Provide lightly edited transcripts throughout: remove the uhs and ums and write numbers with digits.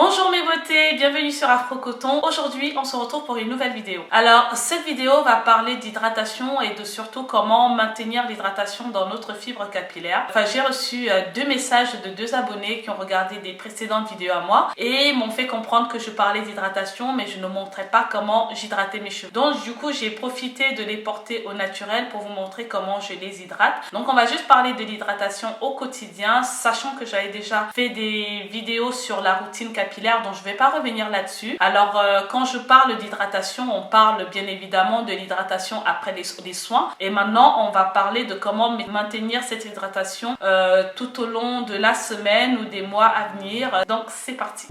Bonjour mes beautés, bienvenue sur Afro Coton. Aujourd'hui, on se retrouve pour une nouvelle vidéo. Alors, cette vidéo va parler d'hydratation et de surtout comment maintenir l'hydratation dans notre fibre capillaire. Enfin, j'ai reçu deux messages de deux abonnés qui ont regardé des précédentes vidéos à moi et m'ont fait comprendre que je parlais d'hydratation, mais je ne montrais pas comment j'hydratais mes cheveux. Donc, du coup, j'ai profité de les porter au naturel pour vous montrer comment je les hydrate. Donc, on va juste parler de l'hydratation au quotidien, sachant que j'avais déjà fait des vidéos sur la routine capillaire, donc je ne vais pas revenir là-dessus. Alors, quand je parle d'hydratation, on parle bien évidemment de l'hydratation après les soins. Et maintenant, on va parler de comment maintenir cette hydratation tout au long de la semaine ou des mois à venir. Donc, c'est parti.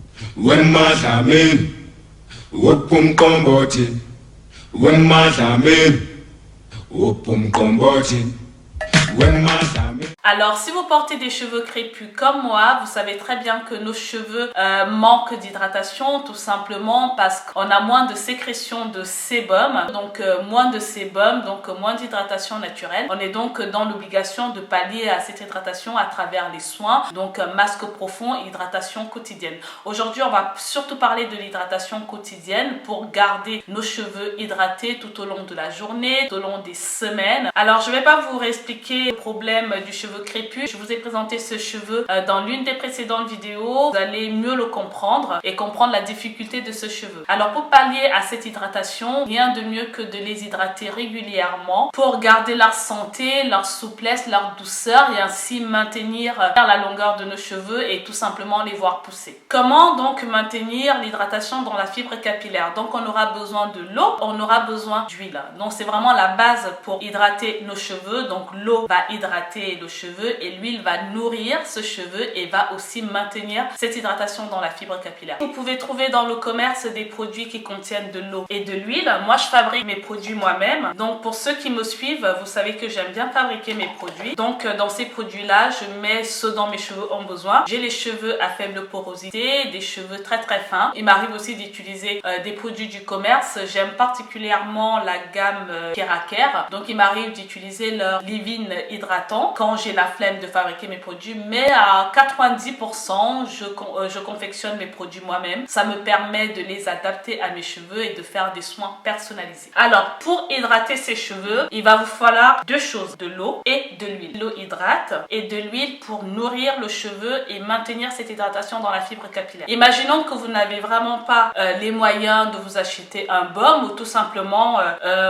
Alors, si vous portez des cheveux crépus comme moi, vous savez très bien que nos cheveux manquent d'hydratation, tout simplement parce qu'on a moins de sécrétion de sébum, donc moins de sébum, donc moins d'hydratation naturelle. On est donc dans l'obligation de pallier à cette hydratation à travers les soins, donc masque profond, hydratation quotidienne. Aujourd'hui, on va surtout parler de l'hydratation quotidienne pour garder nos cheveux hydratés tout au long de la journée, tout au long des semaines. Alors, je ne vais pas vous réexpliquer le problème du cheveu crépus. Je vous ai présenté ce cheveu dans l'une des précédentes vidéos. Vous allez mieux le comprendre et comprendre la difficulté de ce cheveu. Alors, pour pallier à cette hydratation, rien de mieux que de les hydrater régulièrement pour garder leur santé, leur souplesse, leur douceur et ainsi maintenir la longueur de nos cheveux et tout simplement les voir pousser. Comment donc maintenir l'hydratation dans la fibre capillaire? Donc, on aura besoin de l'eau, on aura besoin d'huile. Donc, c'est vraiment la base pour hydrater nos cheveux. Donc, l'eau va hydrater le cheveu et l'huile va nourrir ce cheveu et va aussi maintenir cette hydratation dans la fibre capillaire. Vous pouvez trouver dans le commerce des produits qui contiennent de l'eau et de l'huile. Moi, je fabrique mes produits moi-même. Donc, pour ceux qui me suivent, vous savez que j'aime bien fabriquer mes produits. Donc, dans ces produits-là, je mets ce dont mes cheveux ont besoin. J'ai les cheveux à faible porosité, des cheveux très très fins. Il m'arrive aussi d'utiliser des produits du commerce. J'aime particulièrement la gamme Keraker. Donc, il m'arrive d'utiliser leur leave-in hydratant quand j'ai la flemme de fabriquer mes produits, mais à 90% je confectionne mes produits moi-même. Ça me permet de les adapter à mes cheveux et de faire des soins personnalisés. Alors, pour hydrater ces cheveux, il va vous falloir deux choses, de l'eau et de l'huile. L'eau hydrate et de l'huile pour nourrir le cheveu et maintenir cette hydratation dans la fibre capillaire. Imaginons que vous n'avez vraiment pas les moyens de vous acheter un baume ou tout simplement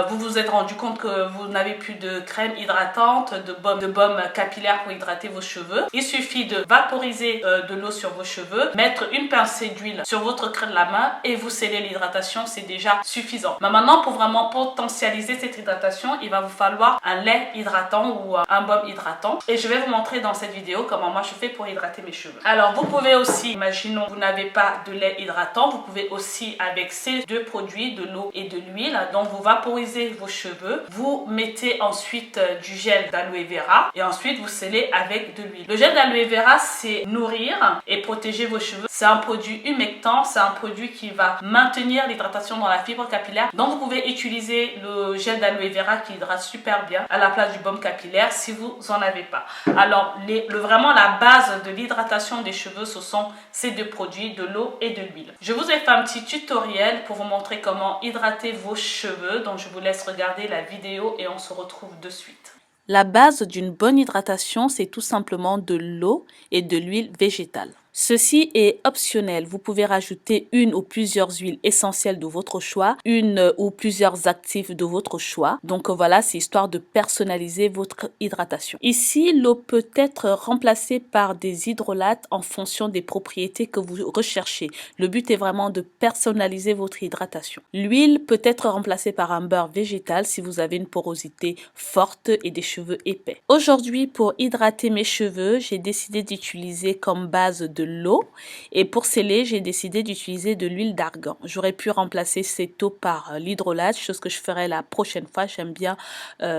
vous vous êtes rendu compte que vous n'avez plus de crème hydratante, de baume capillaire pour hydrater vos cheveux. Il suffit de vaporiser de l'eau sur vos cheveux, mettre une pincée d'huile sur votre creux de la main et vous scellez l'hydratation, c'est déjà suffisant. Mais maintenant, pour vraiment potentialiser cette hydratation, il va vous falloir un lait hydratant ou un baume hydratant. Et je vais vous montrer dans cette vidéo comment moi je fais pour hydrater mes cheveux. Alors, vous pouvez aussi, imaginons vous n'avez pas de lait hydratant, vous pouvez aussi avec ces deux produits, de l'eau et de l'huile, donc vous vaporisez vos cheveux, vous mettez ensuite du gel d'aloe vera et ensuite vous scellez avec de l'huile. Le gel d'aloe vera, c'est nourrir et protéger vos cheveux. C'est un produit humectant, c'est un produit qui va maintenir l'hydratation dans la fibre capillaire. Donc vous pouvez utiliser le gel d'aloe vera qui hydrate super bien à la place du baume capillaire si vous en avez pas. Alors vraiment la base de l'hydratation des cheveux, ce sont ces deux produits, de l'eau et de l'huile. Je vous ai fait un petit tutoriel pour vous montrer comment hydrater vos cheveux. Donc je vous laisse regarder la vidéo et on se retrouve de suite. La base d'une bonne hydratation, c'est tout simplement de l'eau et de l'huile végétale. Ceci est optionnel. Vous pouvez rajouter une ou plusieurs huiles essentielles de votre choix, une ou plusieurs actifs de votre choix. Donc voilà, c'est histoire de personnaliser votre hydratation. Ici, l'eau peut être remplacée par des hydrolates en fonction des propriétés que vous recherchez. Le but est vraiment de personnaliser votre hydratation. L'huile peut être remplacée par un beurre végétal si vous avez une porosité forte et des cheveux épais. Aujourd'hui, pour hydrater mes cheveux, j'ai décidé d'utiliser comme base de l'eau et pour sceller, j'ai décidé d'utiliser de l'huile d'argan. J'aurais pu remplacer cette eau par l'hydrolate, chose que je ferai la prochaine fois. J'aime bien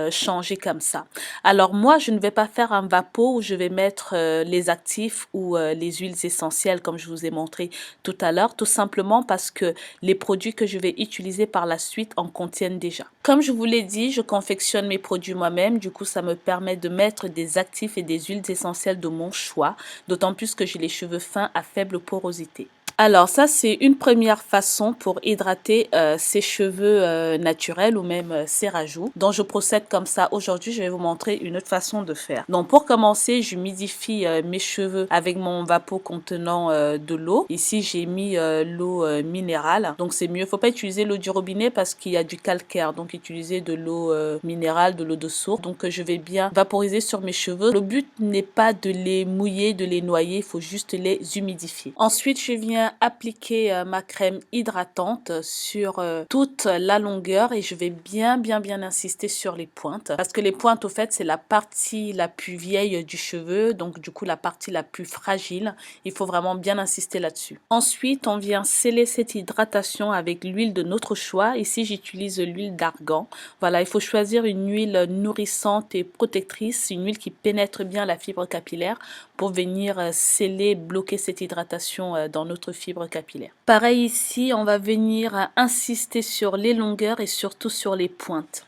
changer comme ça. Alors moi, je ne vais pas faire un vapeau où je vais mettre les actifs ou les huiles essentielles comme je vous ai montré tout à l'heure, tout simplement parce que les produits que je vais utiliser par la suite en contiennent déjà. Comme je vous l'ai dit, je confectionne mes produits moi-même, du coup ça me permet de mettre des actifs et des huiles essentielles de mon choix, d'autant plus que j'ai les cheveux fins à faible porosité. Alors ça, c'est une première façon pour hydrater ses cheveux naturels ou même ses rajouts. Donc je procède comme ça. Aujourd'hui, je vais vous montrer une autre façon de faire. Donc pour commencer, j'humidifie mes cheveux avec mon vapeau contenant de l'eau. Ici, j'ai mis l'eau minérale. Donc c'est mieux. Faut pas utiliser l'eau du robinet parce qu'il y a du calcaire. Donc utilisez de l'eau minérale, de l'eau de source. Donc je vais bien vaporiser sur mes cheveux. Le but n'est pas de les mouiller, de les noyer. Il faut juste les humidifier. Ensuite, je viens appliquer ma crème hydratante sur toute la longueur et je vais bien insister sur les pointes parce que les pointes au fait c'est la partie la plus vieille du cheveu, donc du coup la partie la plus fragile. Il faut vraiment bien insister là-dessus. Ensuite, on vient sceller cette hydratation avec l'huile de notre choix. Ici, j'utilise l'huile d'argan. Voilà, il faut choisir une huile nourrissante et protectrice, une huile qui pénètre bien la fibre capillaire pour venir sceller, bloquer cette hydratation dans notre fibre capillaire. Pareil ici, on va venir insister sur les longueurs et surtout sur les pointes.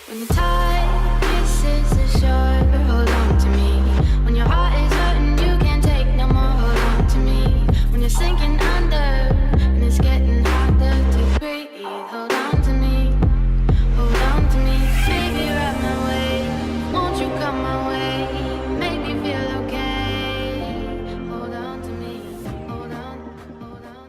When the tide races the shore, hold on to me. When your heart is hurting, you can't take no more, hold on to me. When you're sinking under and it's getting harder to breathe, hold on to me, hold on to me. Baby, ride my way, won't you come my way, make me feel okay. Hold on to me, hold on, hold on.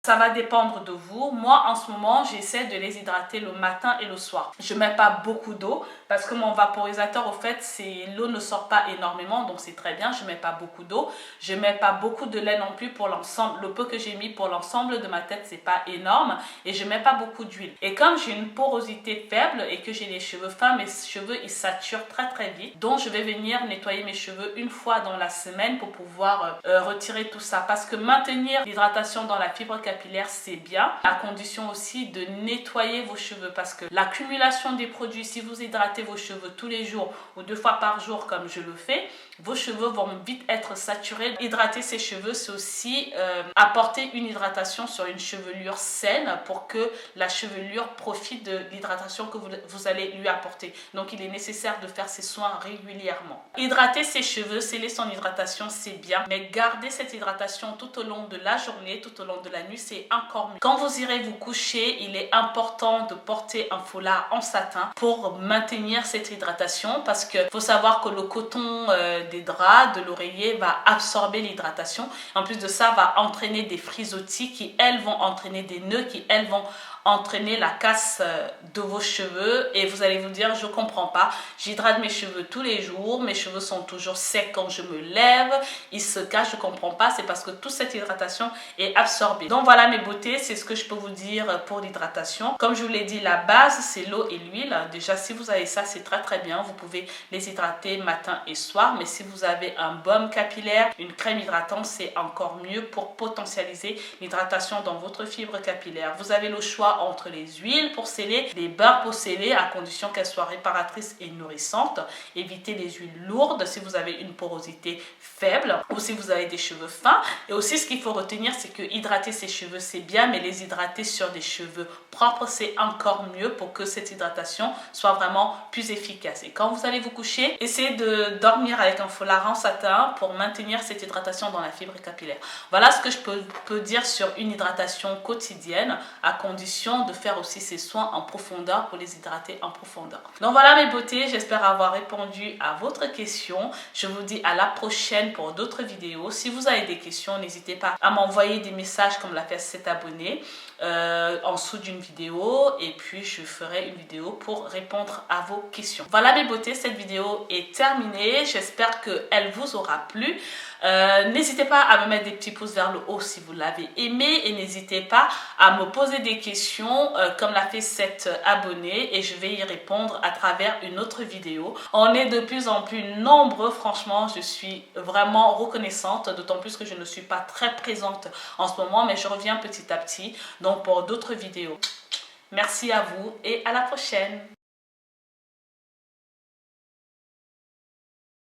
Ça va dépendre de vous. Moi, en ce moment, j'essaie de les hydrater le matin et le soir. Je mets pas beaucoup d'eau parce que mon vaporisateur, au fait, l'eau ne sort pas énormément, donc c'est très bien. Je mets pas beaucoup d'eau. Je mets pas beaucoup de lait non plus pour l'ensemble. Le peu que j'ai mis pour l'ensemble de ma tête, c'est pas énorme. Et je mets pas beaucoup d'huile. Et comme j'ai une porosité faible et que j'ai les cheveux fins, mes cheveux, ils saturent très vite. Donc, je vais venir nettoyer mes cheveux une fois dans la semaine pour pouvoir retirer tout ça. Parce que maintenir l'hydratation dans la fibre capillaire, c'est bien, à condition aussi de nettoyer vos cheveux, parce que l'accumulation des produits, si vous hydratez vos cheveux tous les jours ou 2 fois par jour comme je le fais, vos cheveux vont vite être saturés. Hydrater ses cheveux, c'est aussi apporter une hydratation sur une chevelure saine pour que la chevelure profite de l'hydratation que vous allez lui apporter. Donc il est nécessaire de faire ces soins régulièrement. Hydrater ses cheveux, sceller son hydratation, c'est bien, mais garder cette hydratation tout au long de la journée, tout au long de la nuit, c'est encore mieux. Quand vous irez vous coucher, il est important de porter un foulard en satin pour maintenir cette hydratation, parce que faut savoir que le coton des draps, de l'oreiller va absorber l'hydratation. En plus de ça, va entraîner des frisottis qui, elles, vont entraîner des nœuds qui, elles, vont entraîner la casse de vos cheveux et vous allez vous dire je comprends pas, j'hydrate mes cheveux tous les jours, mes cheveux sont toujours secs quand je me lève, ils se cachent, je comprends pas. C'est parce que toute cette hydratation est absorbée. Donc voilà mes beautés, c'est ce que je peux vous dire pour l'hydratation. Comme je vous l'ai dit, la base c'est l'eau et l'huile. Déjà si vous avez ça, c'est très très bien, vous pouvez les hydrater matin et soir. Mais si vous avez un baume capillaire, une crème hydratante, c'est encore mieux pour potentialiser l'hydratation dans votre fibre capillaire. Vous avez le choix entre les huiles pour sceller, les beurres pour sceller à condition qu'elles soient réparatrices et nourrissantes. Évitez les huiles lourdes si vous avez une porosité faible ou si vous avez des cheveux fins. Et aussi ce qu'il faut retenir, c'est que hydrater ses cheveux c'est bien, mais les hydrater sur des cheveux propres c'est encore mieux pour que cette hydratation soit vraiment plus efficace. Et quand vous allez vous coucher, essayez de dormir avec un foulard en satin pour maintenir cette hydratation dans la fibre capillaire. Voilà ce que je peux dire sur une hydratation quotidienne, à condition de faire aussi ces soins en profondeur pour les hydrater en profondeur. Donc voilà mes beautés, j'espère avoir répondu à votre question. Je vous dis à la prochaine pour d'autres vidéos. Si vous avez des questions, n'hésitez pas à m'envoyer des messages comme l'a fait cet abonné en dessous d'une vidéo et puis je ferai une vidéo pour répondre à vos questions. Voilà mes beautés, cette vidéo est terminée. J'espère qu'elle vous aura plu. N'hésitez pas à me mettre des petits pouces vers le haut si vous l'avez aimé et n'hésitez pas à me poser des questions comme l'a fait cet abonné et je vais y répondre à travers une autre vidéo. On est de plus en plus nombreux, franchement je suis vraiment reconnaissante, d'autant plus que je ne suis pas très présente en ce moment mais je reviens petit à petit donc pour d'autres vidéos. Merci à vous et à la prochaine.